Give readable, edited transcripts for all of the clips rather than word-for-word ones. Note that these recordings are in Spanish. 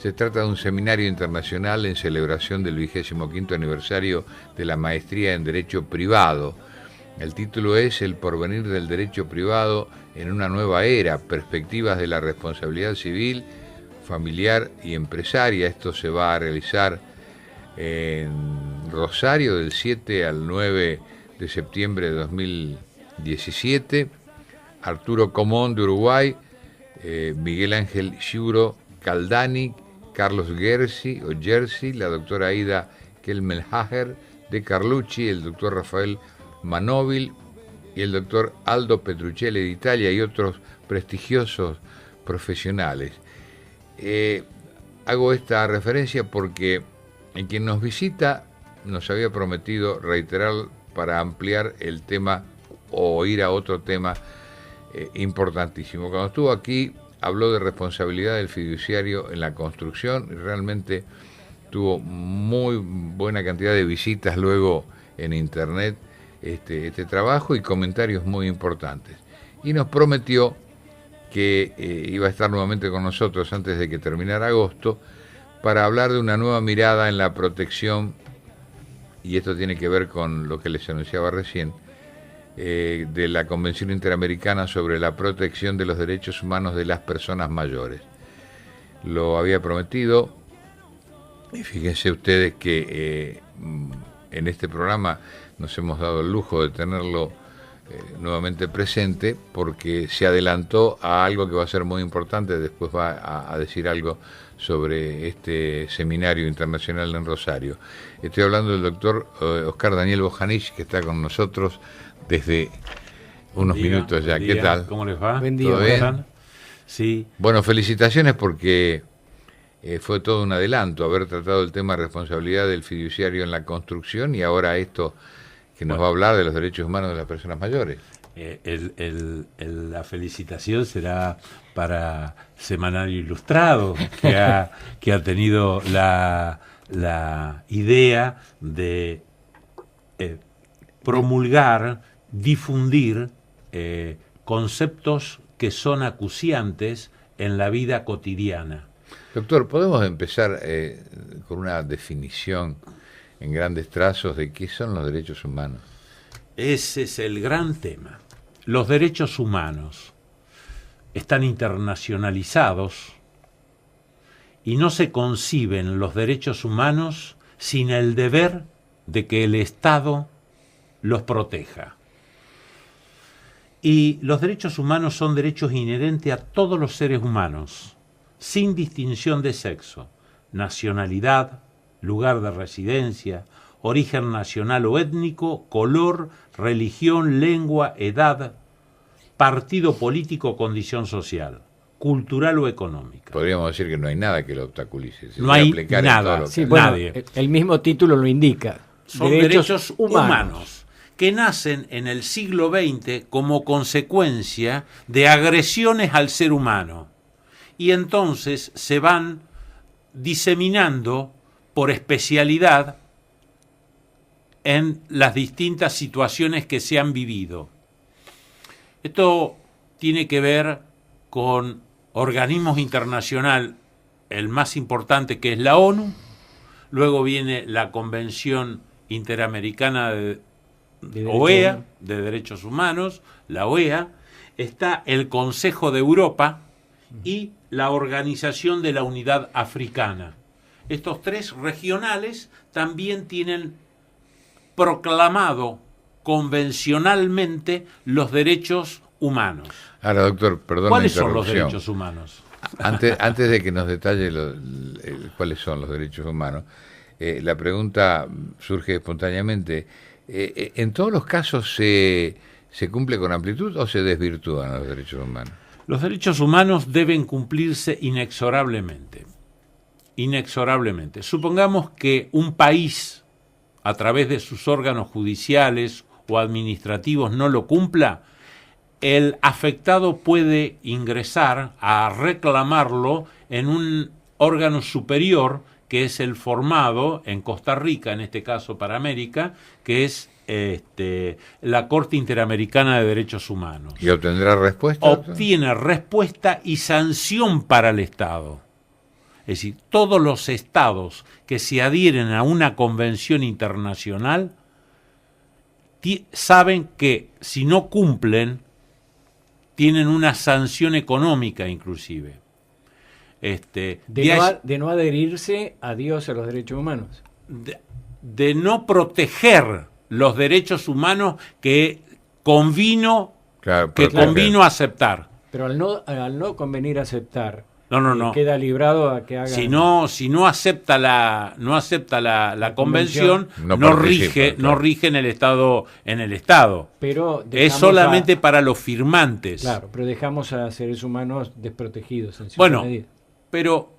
Se trata de un seminario internacional en celebración del 25º aniversario de la maestría en Derecho Privado. El título es El porvenir del derecho privado en una nueva era, perspectivas de la responsabilidad civil, familiar y empresaria. Esto se va a realizar en Rosario del 7 al 9 de septiembre de 2017. Arturo Comón de Uruguay, Miguel Ángel Giuro Caldani, Carlos Gersi, la doctora Aida Kelmelhager de Carlucci, el doctor Rafael Manóvil y el doctor Aldo Petruccelli de Italia y otros prestigiosos profesionales. Hago esta referencia porque en quien nos visita nos había prometido reiterar para ampliar el tema o ir a otro tema importantísimo. Cuando estuvo aquí habló de responsabilidad del fiduciario en la construcción y realmente tuvo muy buena cantidad de visitas luego en internet este trabajo y comentarios muy importantes. Y nos prometió que iba a estar nuevamente con nosotros antes de que terminara agosto para hablar de una nueva mirada en la protección, y esto tiene que ver con lo que les anunciaba recién, de la Convención Interamericana sobre la protección de los derechos humanos de las personas mayores. Lo había prometido, y fíjense ustedes que en este programa nos hemos dado el lujo de tenerlo nuevamente presente, porque se adelantó a algo que va a ser muy importante. Después va a decir algo sobre este seminario internacional en Rosario. Estoy hablando del doctor Oscar Daniel Bojanich, que está con nosotros desde unos minutos ya. ¿Qué tal? ¿Cómo les va? Buen día. ¿Todo bien? Sí. Bueno, felicitaciones porque fue todo un adelanto haber tratado el tema de responsabilidad del fiduciario en la construcción y ahora esto que nos va a hablar de los derechos humanos de las personas mayores. La felicitación será para Semanario Ilustrado, que ha tenido la idea de promulgar, difundir conceptos que son acuciantes en la vida cotidiana. Doctor, ¿podemos empezar con una definición en grandes trazos de qué son los derechos humanos? Ese es el gran tema. Los derechos humanos están internacionalizados y no se conciben los derechos humanos sin el deber de que el Estado los proteja. Y los derechos humanos son derechos inherentes a todos los seres humanos, sin distinción de sexo, nacionalidad, lugar de residencia, origen nacional o étnico, color, religión, lengua, edad, partido político o condición social, cultural o económica. Podríamos decir que no hay nada que lo obstaculice. No hay nada. Sí, bueno, nadie. El mismo título lo indica. Son derechos humanos que nacen en el siglo XX como consecuencia de agresiones al ser humano. Y entonces se van diseminando por especialidad en las distintas situaciones que se han vivido. Esto tiene que ver con organismos internacionales, el más importante que es la ONU, luego viene la Convención Interamericana de OEA, de Derechos Humanos, la OEA, está el Consejo de Europa y la Organización de la Unidad Africana. Estos tres regionales también tienen proclamado convencionalmente los derechos humanos. Ahora, doctor, perdón. ¿Cuáles son los derechos humanos? Antes de que nos detalle cuáles son los derechos humanos, la pregunta surge espontáneamente. ¿En todos los casos se cumple con amplitud o se desvirtúan los derechos humanos? Los derechos humanos deben cumplirse inexorablemente. Inexorablemente. Supongamos que un país, a través de sus órganos judiciales o administrativos, no lo cumpla, el afectado puede ingresar a reclamarlo en un órgano superior, que es el formado en Costa Rica, en este caso para América, que es la Corte Interamericana de Derechos Humanos. ¿Y obtendrá respuesta? Obtiene respuesta y sanción para el Estado. Es decir, todos los estados que se adhieren a una convención internacional saben que si no cumplen, tienen una sanción económica inclusive. De no adherirse a Dios, a los derechos humanos. De no proteger los derechos humanos que convino, aceptar. Pero al no convenir aceptar, no. queda librado a que haga. Si no acepta la convención, no rige en el Estado. Pero es solamente para los firmantes. Claro, pero dejamos a seres humanos desprotegidos en cierta medida. Pero,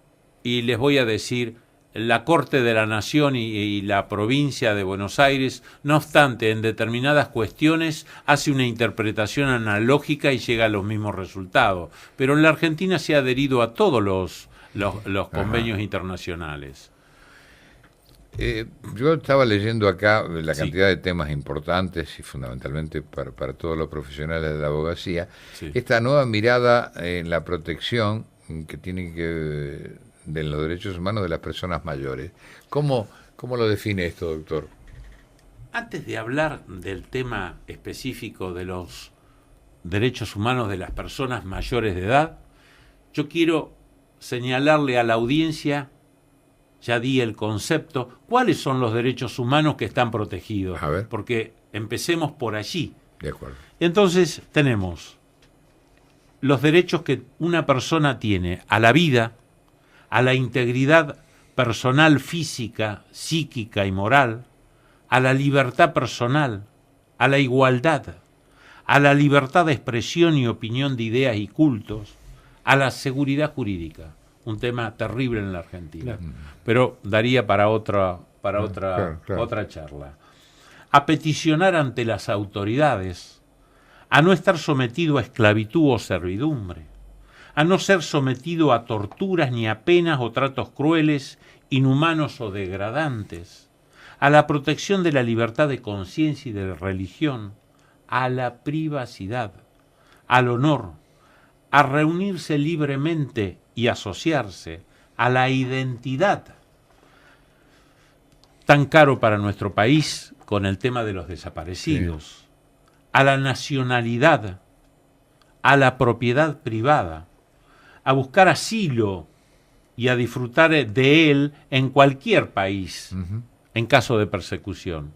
y les voy a decir, la Corte de la Nación y la provincia de Buenos Aires, no obstante, en determinadas cuestiones hace una interpretación analógica y llega a los mismos resultados. Pero en la Argentina se ha adherido a todos los convenios internacionales. Yo estaba leyendo acá la cantidad de temas importantes y fundamentalmente para todos los profesionales de la abogacía, esta nueva mirada en la protección que tiene que de los derechos humanos de las personas mayores. ¿Cómo lo define esto, doctor? Antes de hablar del tema específico de los derechos humanos de las personas mayores de edad, yo quiero señalarle a la audiencia, ya di el concepto, cuáles son los derechos humanos que están protegidos. A ver. Porque empecemos por allí. De acuerdo. Entonces tenemos los derechos que una persona tiene a la vida, a la integridad personal, física, psíquica y moral, a la libertad personal, a la igualdad, a la libertad de expresión y opinión de ideas y cultos, a la seguridad jurídica, un tema terrible en la Argentina, pero daría para otra charla. A peticionar ante las autoridades, a no estar sometido a esclavitud o servidumbre, a no ser sometido a torturas ni a penas o tratos crueles, inhumanos o degradantes, a la protección de la libertad de conciencia y de religión, a la privacidad, al honor, a reunirse libremente y asociarse, a la identidad, tan caro para nuestro país con el tema de los desaparecidos, a la nacionalidad, a la propiedad privada, a buscar asilo y a disfrutar de él en cualquier país, en caso de persecución,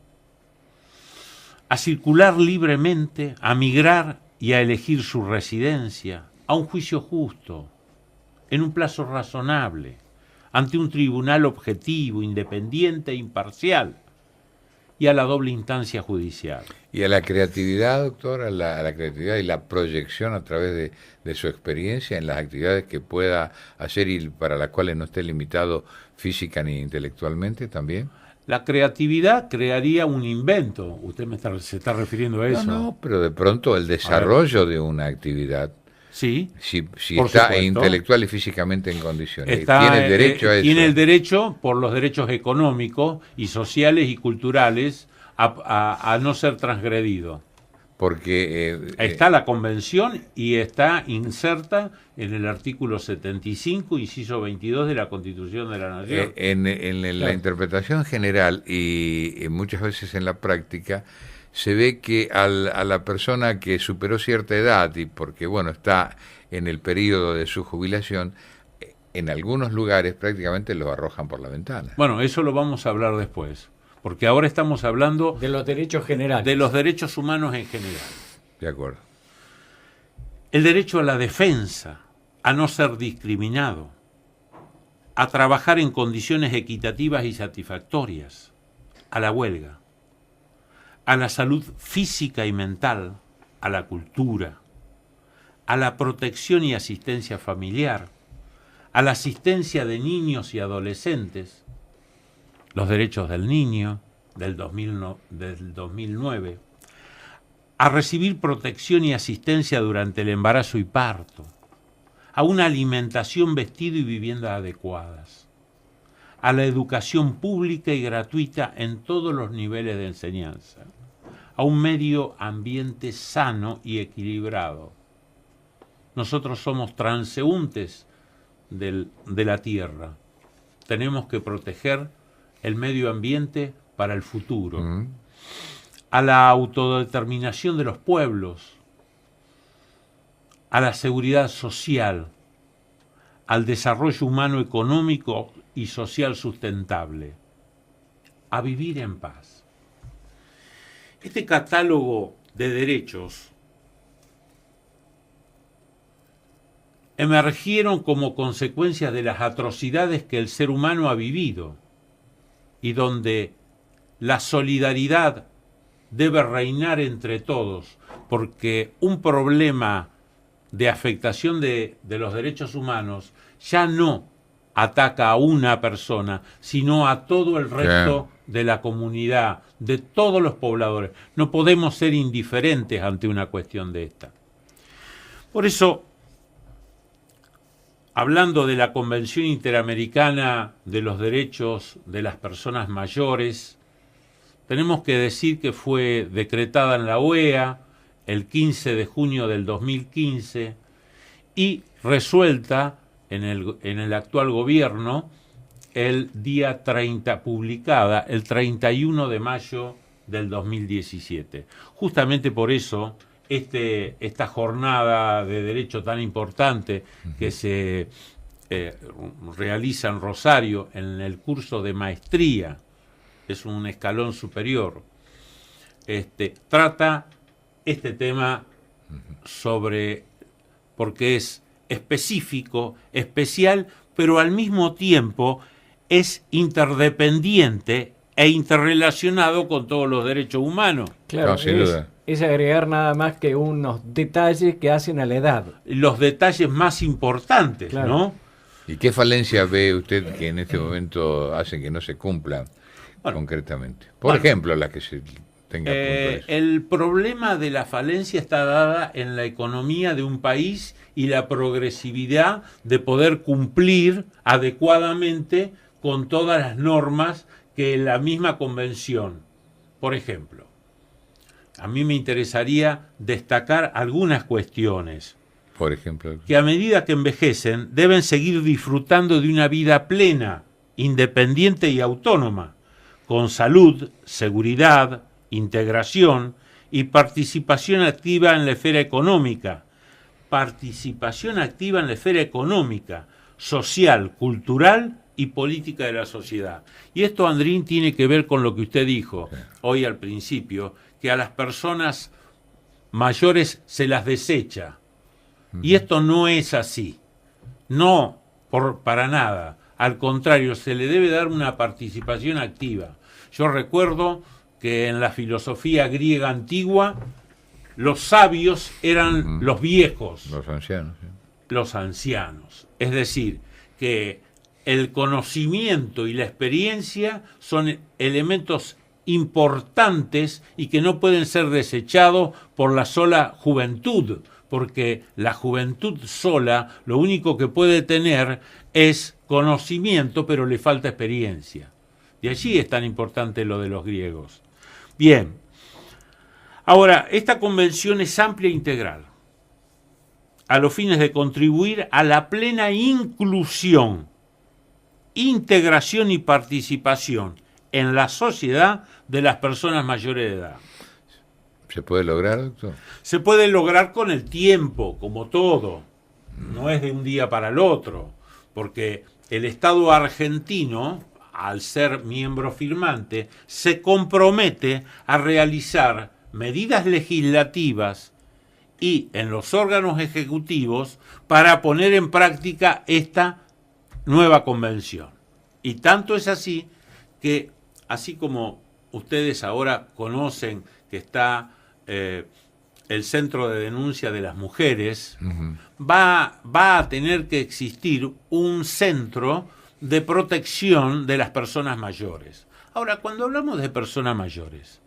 a circular libremente, a migrar y a elegir su residencia, a un juicio justo, en un plazo razonable, ante un tribunal objetivo, independiente e imparcial, y a la doble instancia judicial. Y a la creatividad, doctor, a la creatividad y la proyección a través de su experiencia en las actividades que pueda hacer y para las cuales no esté limitado física ni intelectualmente también. La creatividad crearía un invento. Usted se está refiriendo a eso. No, pero de pronto el desarrollo de una actividad, sí, si está supuesto, intelectual y físicamente en condiciones, tiene el derecho a eso. Tiene el derecho, por los derechos económicos y sociales y culturales, a no ser transgredido. Porque está la convención y está inserta en el artículo 75, inciso 22 de la Constitución de la Nación. En la interpretación general y muchas veces en la práctica se ve que a la persona que superó cierta edad y porque está en el periodo de su jubilación, en algunos lugares prácticamente lo arrojan por la ventana. Bueno, eso lo vamos a hablar después. Porque ahora estamos hablando de los derechos generales. De los derechos humanos en general. De acuerdo. El derecho a la defensa, a no ser discriminado, a trabajar en condiciones equitativas y satisfactorias, a la huelga, a la salud física y mental, a la cultura, a la protección y asistencia familiar, a la asistencia de niños y adolescentes, los derechos del niño del 2009, a recibir protección y asistencia durante el embarazo y parto, a una alimentación, vestido y vivienda adecuadas, a la educación pública y gratuita en todos los niveles de enseñanza, a un medio ambiente sano y equilibrado. Nosotros somos transeúntes de la tierra. tenemos que proteger el medio ambiente para el futuro, a la autodeterminación de los pueblos, a la seguridad social, al desarrollo humano, económico y social sustentable, a vivir en paz. Este catálogo de derechos emergieron como consecuencia de las atrocidades que el ser humano ha vivido y donde la solidaridad debe reinar entre todos, porque un problema de afectación de los derechos humanos ya no ataca a una persona, sino a todo el resto de la comunidad, de todos los pobladores. No podemos ser indiferentes ante una cuestión de esta. Por eso, hablando de la Convención Interamericana de los Derechos de las Personas Mayores, tenemos que decir que fue decretada en la OEA el 15 de junio del 2015 y resuelta en el actual gobierno el día 30, publicada el 31 de mayo del 2017. Justamente por eso esta jornada de derecho tan importante que se realiza en Rosario en el curso de maestría, es un escalón superior, trata este tema porque es específico, especial, pero al mismo tiempo es interdependiente e interrelacionado con todos los derechos humanos. Claro, sin duda. Es agregar nada más que unos detalles que hacen a la edad. Los detalles más importantes, claro. ¿No? ¿Y qué falencia ve usted que en este momento hacen que no se cumpla concretamente? Por ejemplo, la que se tenga punto. El problema de la falencia está dada en la economía de un país y la progresividad de poder cumplir adecuadamente con todas las normas que la misma convención. Por ejemplo, a mí me interesaría destacar algunas cuestiones. Por ejemplo, que a medida que envejecen deben seguir disfrutando de una vida plena, independiente y autónoma, con salud, seguridad, integración y participación activa en la esfera económica. Participación activa en la esfera económica, social, cultural y política de la sociedad. Y esto, Andrín, tiene que ver con lo que usted dijo hoy al principio, que a las personas mayores se las desecha. Y esto no es así. No, para nada. Al contrario, se le debe dar una participación activa. Yo recuerdo que en la filosofía griega antigua, los sabios eran los viejos. Los ancianos. Sí. Los ancianos. Es decir, que el conocimiento y la experiencia son elementos importantes y que no pueden ser desechados por la sola juventud, porque la juventud sola lo único que puede tener es conocimiento, pero le falta experiencia. De allí es tan importante lo de los griegos. Bien, ahora, esta convención es amplia e integral, a los fines de contribuir a la plena inclusión, integración y participación en la sociedad de las personas mayores de edad. ¿Se puede lograr, doctor? Se puede lograr con el tiempo, como todo. No es de un día para el otro, porque el Estado argentino, al ser miembro firmante, se compromete a realizar medidas legislativas y en los órganos ejecutivos para poner en práctica esta nueva convención. Y tanto es así que, así como ustedes ahora conocen que está el Centro de Denuncia de las Mujeres, va a tener que existir un centro de protección de las personas mayores. Ahora, cuando hablamos de personas mayores,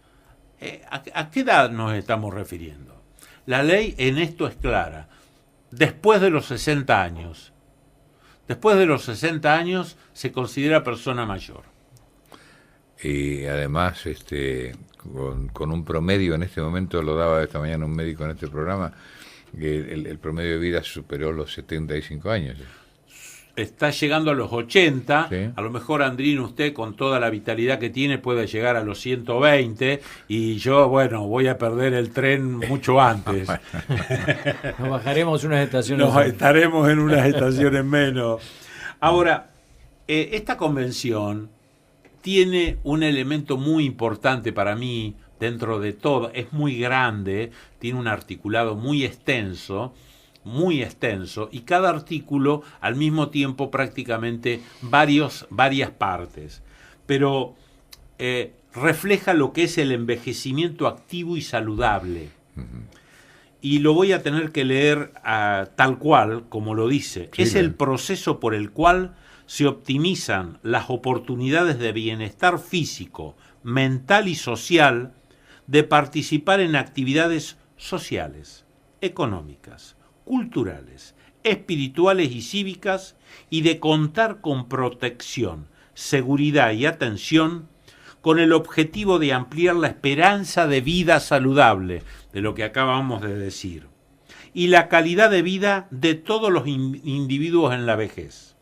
¿a qué edad nos estamos refiriendo? La ley en esto es clara. Después de los 60 años. Después de los 60 años se considera persona mayor. Y además, con un promedio, en este momento lo daba esta mañana un médico en este programa, que el promedio de vida superó los 75 años. está llegando a los 80, Sí. a lo mejor Andrino, usted con toda la vitalidad que tiene puede llegar a los 120 y yo, bueno, voy a perder el tren mucho antes. Nos bajaremos unas estaciones. Nos estaremos en unas estaciones menos. Ahora, esta convención tiene un elemento muy importante para mí dentro de todo. Es muy grande, tiene un articulado muy extenso, y cada artículo al mismo tiempo prácticamente varias partes. Pero refleja lo que es el envejecimiento activo y saludable. Y lo voy a tener que leer tal cual, como lo dice. Sí, es el proceso por el cual se optimizan las oportunidades de bienestar físico, mental y social de participar en actividades sociales, económicas, culturales, espirituales y cívicas y de contar con protección, seguridad y atención con el objetivo de ampliar la esperanza de vida saludable, de lo que acabamos de decir, y la calidad de vida de todos los individuos en la vejez.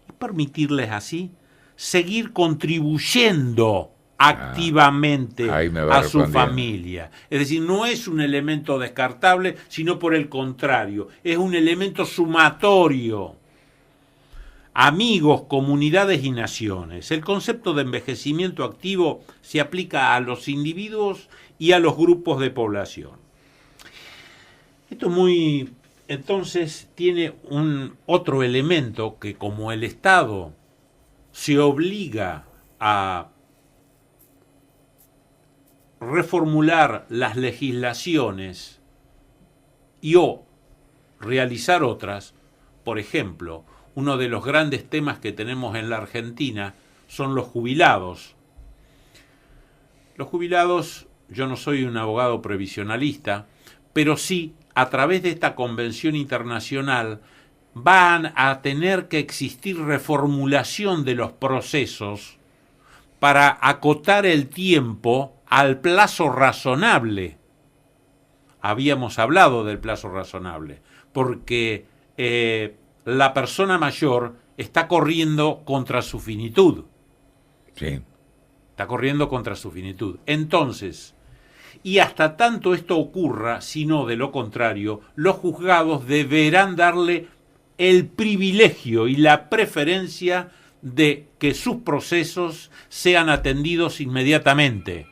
Y permitirles así seguir contribuyendo activamente a su familia. Es decir, no es un elemento descartable, sino por el contrario, es un elemento sumatorio. Amigos, comunidades y naciones. El concepto de envejecimiento activo se aplica a los individuos y a los grupos de población. Esto entonces tiene otro elemento que, como el Estado se obliga a reformular las legislaciones o realizar otras, por ejemplo, uno de los grandes temas que tenemos en la Argentina son los jubilados. Los jubilados, yo no soy un abogado previsionalista, pero sí, a través de esta convención internacional, van a tener que existir reformulación de los procesos para acotar el tiempo al plazo razonable. Habíamos hablado del plazo razonable, porque la persona mayor está corriendo contra su finitud. Sí. Está corriendo contra su finitud. Entonces, y hasta tanto esto ocurra, si no de lo contrario, los juzgados deberán darle el privilegio y la preferencia de que sus procesos sean atendidos inmediatamente,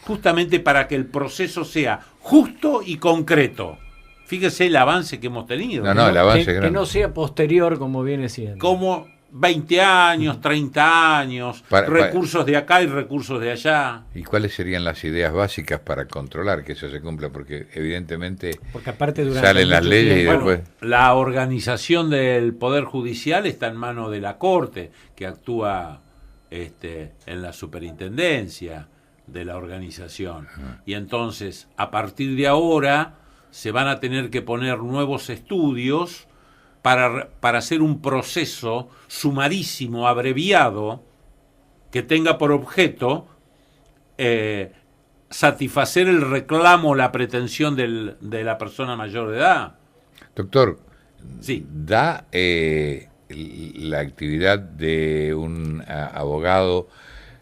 justamente para que el proceso sea justo y concreto. Fíjese el avance que hemos tenido. No, el avance que grande. no sea posterior como viene siendo. Como 20 años, 30 años, recursos de acá y recursos de allá. ¿Y cuáles serían las ideas básicas para controlar que eso se cumpla? Porque evidentemente aparte salen las leyes y bueno, después... La organización del Poder Judicial está en manos de la Corte, que actúa en la superintendencia de la organización. Y entonces, a partir de ahora, se van a tener que poner nuevos estudios para hacer un proceso sumarísimo, abreviado, que tenga por objeto satisfacer el reclamo, la pretensión de la persona mayor de edad. Doctor, sí. ¿Da la actividad de un abogado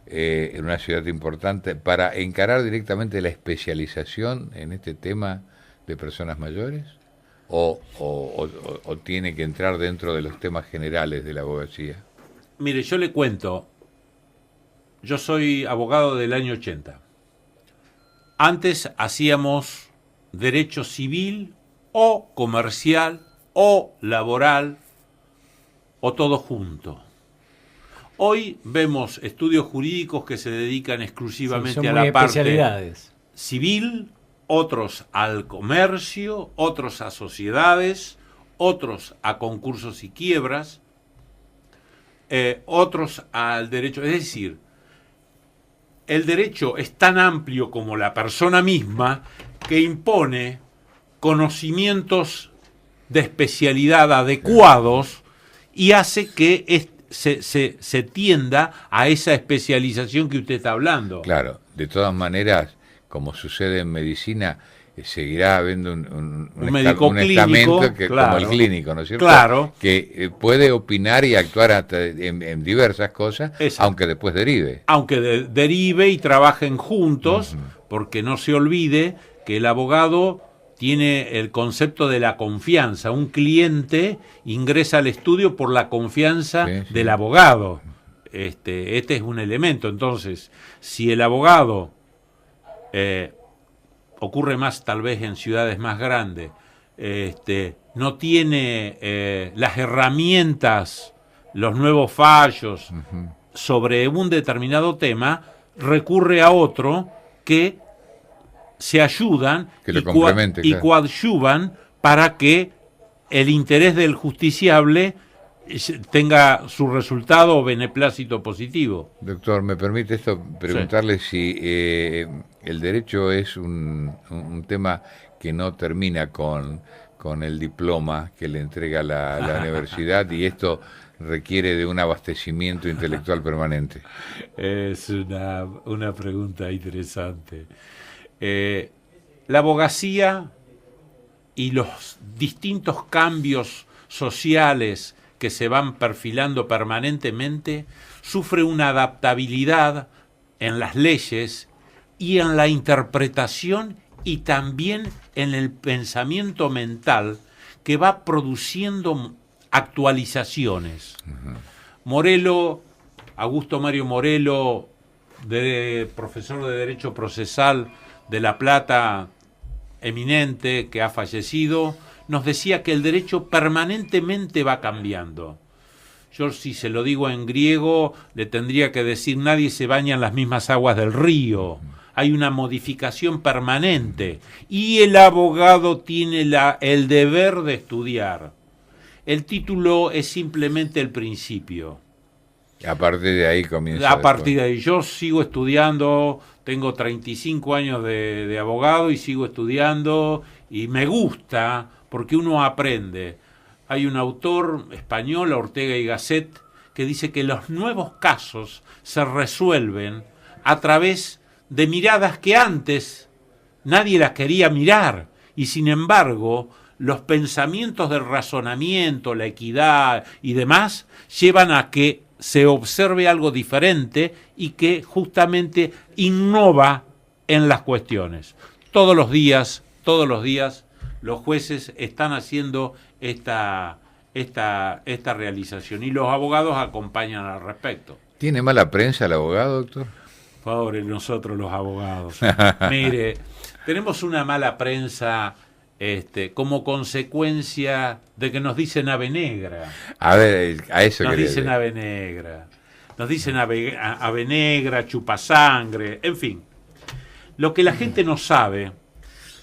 en una ciudad importante para encarar directamente la especialización en este tema de personas mayores? ¿O tiene que entrar dentro de los temas generales de la abogacía? Mire, yo le cuento, yo soy abogado del año 80. Antes hacíamos derecho civil o comercial o laboral o todo junto. Hoy vemos estudios jurídicos que se dedican exclusivamente a la parte civil, otros al comercio, otros a sociedades, otros a concursos y quiebras, otros al derecho. Es decir, el derecho es tan amplio como la persona misma que impone conocimientos de especialidad adecuados y hace que se tienda a esa especialización que usted está hablando. Claro, de todas maneras, como sucede en medicina, seguirá habiendo un médico un clínico, estamento que, claro, como el clínico, ¿no es cierto? Claro. Que puede opinar y actuar hasta en diversas cosas, Exacto. aunque después derive. Aunque derive y trabajen juntos, porque no se olvide que el abogado tiene el concepto de la confianza. Un cliente ingresa al estudio por la confianza del abogado. Este es un elemento. Entonces, si el abogado, ocurre más tal vez en ciudades más grandes, no tiene las herramientas, los nuevos fallos sobre un determinado tema, recurre a otro que se ayudan que lo complemente, y coadyuvan para que el interés del justiciable tenga su resultado o beneplácito positivo. Doctor, ¿me permite esto preguntarle si el derecho es un tema que no termina con el diploma que le entrega la universidad y esto requiere de un abastecimiento intelectual permanente? Es una pregunta interesante. La abogacía y los distintos cambios sociales que se van perfilando permanentemente sufre una adaptabilidad en las leyes y en la interpretación y también en el pensamiento mental que va produciendo actualizaciones. Morelo, Augusto Mario Morelo, profesor de Derecho Procesal de La Plata, eminente, que ha fallecido, nos decía que el derecho permanentemente va cambiando. Yo, si se lo digo en griego, le tendría que decir: nadie se baña en las mismas aguas del río. Hay una modificación permanente y el abogado tiene el deber de estudiar. El título es simplemente el principio. A partir de ahí comienza. A partir de ahí. Yo sigo estudiando, tengo 35 años de abogado y sigo estudiando y me gusta porque uno aprende. Hay un autor español, Ortega y Gasset, que dice que los nuevos casos se resuelven a través de miradas que antes nadie las quería mirar y sin embargo los pensamientos del razonamiento, la equidad y demás llevan a que se observe algo diferente y que justamente innova en las cuestiones. Todos los días los jueces están haciendo esta realización y los abogados acompañan al respecto. ¿Tiene mala prensa el abogado, doctor? Pobre nosotros los abogados. Mire, tenemos una mala prensa como consecuencia de que nos dicen ave negra. A ver, a eso nos dicen ave negra. Nos dicen ave negra, chupasangre, en fin. Lo que la gente no sabe,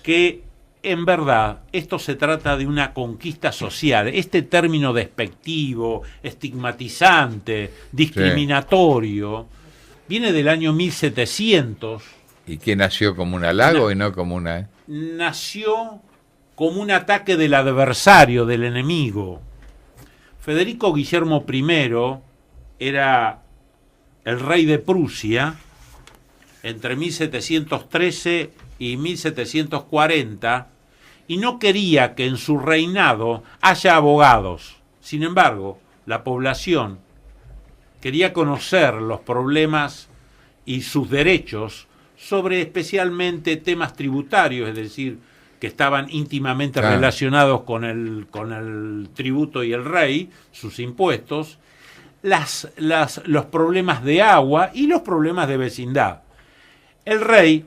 que en verdad esto se trata de una conquista social. Este término despectivo, estigmatizante, discriminatorio, viene del año 1700. ¿Y que nació como un halago y no como una...? Nació como un ataque del adversario, del enemigo. Federico Guillermo I era el rey de Prusia entre 1713 y 1740 y no quería que en su reinado haya abogados. Sin embargo, la población quería conocer los problemas y sus derechos sobre especialmente temas tributarios, es decir, que estaban íntimamente relacionados con el tributo y el rey, sus impuestos, los problemas de agua y los problemas de vecindad. El rey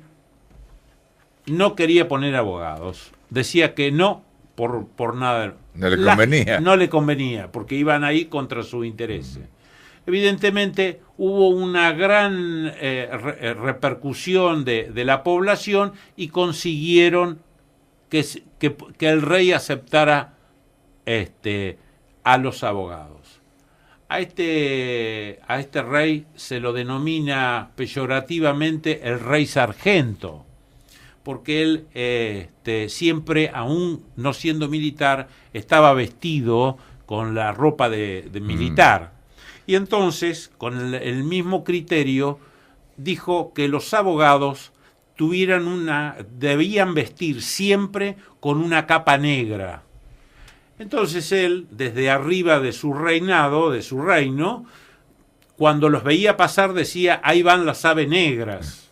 no quería poner abogados, decía que no por nada. No le convenía. No le convenía, porque iban ahí contra su interés. Evidentemente hubo una gran repercusión de la población y consiguieron que el rey aceptara a los abogados. A este rey se lo denomina peyorativamente el rey sargento, porque él siempre, aún no siendo militar, estaba vestido con la ropa de militar. Y entonces, con el mismo criterio, dijo que los abogados debían vestir siempre con una capa negra. Entonces él, desde arriba de su reinado, de su reino, cuando los veía pasar decía, ahí van las aves negras.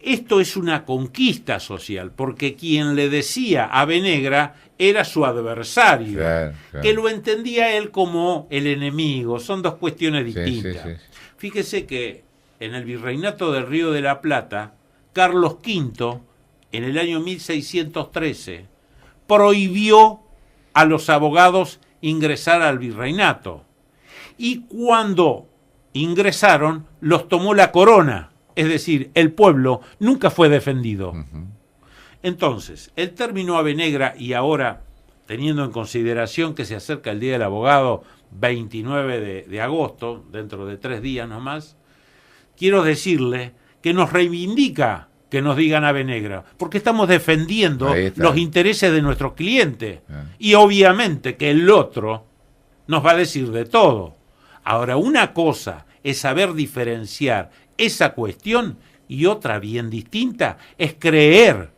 Esto es una conquista social, porque quien le decía ave negra era su adversario, claro. que lo entendía él como el enemigo. Son dos cuestiones distintas. Sí. Fíjese que en el virreinato del Río de la Plata, Carlos V, en el año 1613, prohibió a los abogados ingresar al virreinato. Y cuando ingresaron, los tomó la corona. Es decir, el pueblo nunca fue defendido. Uh-huh. Entonces, el término ave negra, y ahora, teniendo en consideración que se acerca el Día del Abogado, 29 de agosto, dentro de 3 días nomás, quiero decirle que nos reivindica que nos digan ave negra, porque estamos defendiendo los intereses de nuestros clientes. Y obviamente que el otro nos va a decir de todo. Ahora, una cosa es saber diferenciar esa cuestión y otra bien distinta es creer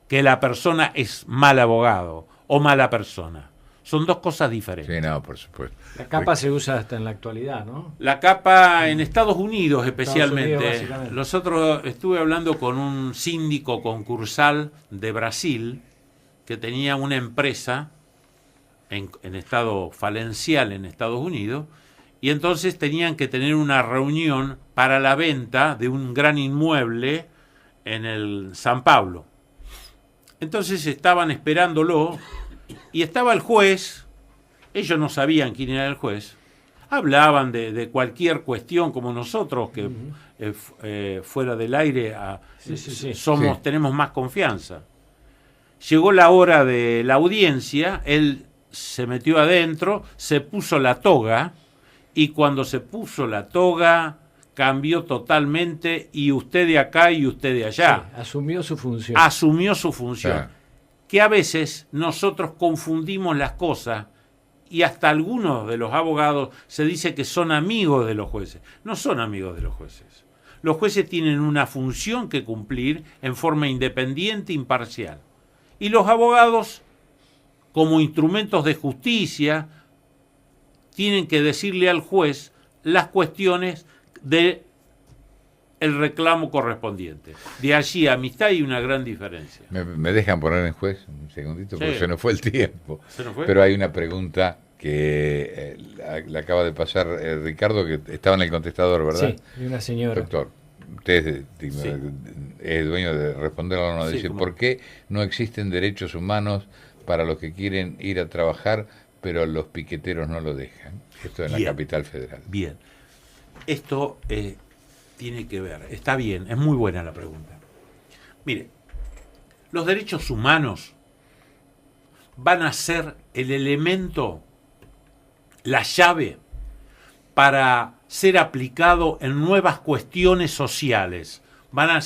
que la persona es mal abogado o mala persona. Son dos cosas diferentes. Sí, no, por supuesto. La capa se usa hasta en la actualidad, ¿no? La capa en Estados Unidos especialmente. Estados Unidos, Nosotros estuve hablando con un síndico concursal de Brasil que tenía una empresa en estado falencial en Estados Unidos, y entonces tenían que tener una reunión para la venta de un gran inmueble en el San Pablo. Entonces estaban esperándolo y estaba el juez. Ellos no sabían quién era el juez. Hablaban de cualquier cuestión como nosotros, que fuera del aire tenemos más confianza. Llegó la hora de la audiencia, él se metió adentro, se puso la toga, y cuando se puso la toga cambió totalmente, y usted de acá y usted de allá. Sí, asumió su función. Asumió su función. Claro. Que a veces nosotros confundimos las cosas, y hasta algunos de los abogados se dice que son amigos de los jueces. No son amigos de los jueces. Los jueces tienen una función que cumplir en forma independiente e imparcial. Y los abogados, como instrumentos de justicia, tienen que decirle al juez las cuestiones de el reclamo correspondiente. De allí amistad y una gran diferencia. Me dejan poner en juez un segundito, porque Sí. se nos fue el tiempo. ¿Se nos fue? Pero hay una pregunta que le acaba de pasar Ricardo, que estaba en el contestador, ¿verdad? Sí, de una señora. Doctor, usted Sí. es dueño de responderlo o no. Sí, Dice, ¿cómo? ¿por qué no existen derechos humanos para los que quieren ir a trabajar, pero los piqueteros no lo dejan? Esto en la Bien. capital federal. Bien. Esto tiene que ver. Está bien, es muy buena la pregunta. Mire, los derechos humanos van a ser el elemento, la llave para ser aplicado en nuevas cuestiones sociales. Va a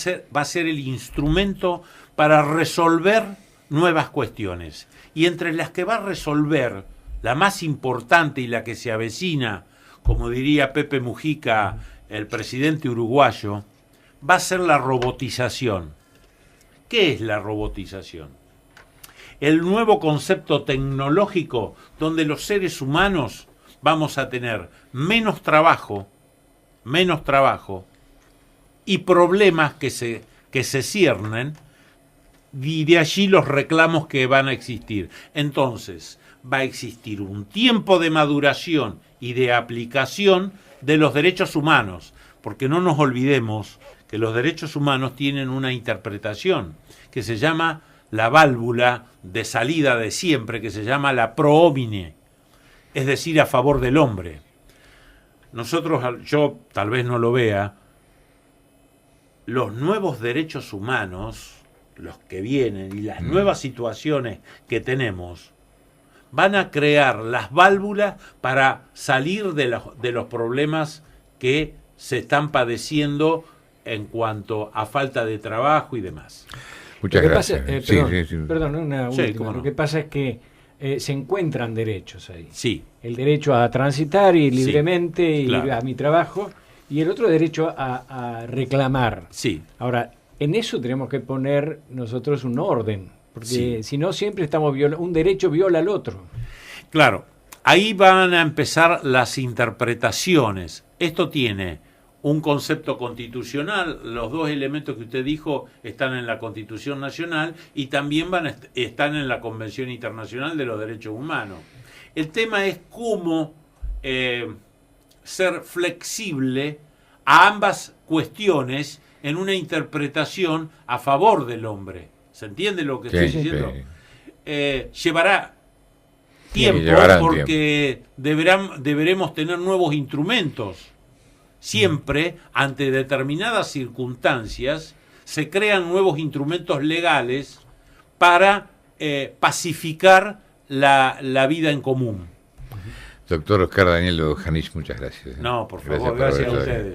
ser el instrumento para resolver nuevas cuestiones. Y entre las que va a resolver, la más importante y la que se avecina, como diría Pepe Mujica, el presidente uruguayo, va a ser la robotización. ¿Qué es la robotización? El nuevo concepto tecnológico donde los seres humanos vamos a tener menos trabajo y problemas que se ciernen, y de allí los reclamos que van a existir. Entonces, va a existir un tiempo de maduración y de aplicación de los derechos humanos, porque no nos olvidemos que los derechos humanos tienen una interpretación que se llama la válvula de salida de siempre, que se llama la pro homine, es decir, a favor del hombre. Nosotros, yo tal vez no lo vea, los nuevos derechos humanos, los que vienen y las nuevas situaciones que tenemos, van a crear las válvulas para salir de los problemas que se están padeciendo en cuanto a falta de trabajo y demás. Muchas Lo que gracias. pasa, perdón, una Sí, última. cómo no. Lo que pasa es que se encuentran derechos ahí. Sí, El derecho a transitar y libremente claro. ir a mi trabajo, y el otro derecho a reclamar. sí. Ahora, en eso tenemos que poner nosotros un orden, porque Sí. si no siempre estamos un derecho viola al otro. Claro, ahí van a empezar las interpretaciones. Esto tiene un concepto constitucional, los dos elementos que usted dijo están en la Constitución Nacional y también están en la Convención Internacional de los Derechos Humanos. El tema es cómo ser flexible a ambas cuestiones en una interpretación a favor del hombre. ¿Se entiende lo que estoy diciendo? Llevará tiempo, llevará porque deberemos tener nuevos instrumentos. Siempre, ante determinadas circunstancias, se crean nuevos instrumentos legales para pacificar la vida en común. Doctor Oscar Daniel Janich, muchas gracias. No, por favor, gracias a ustedes.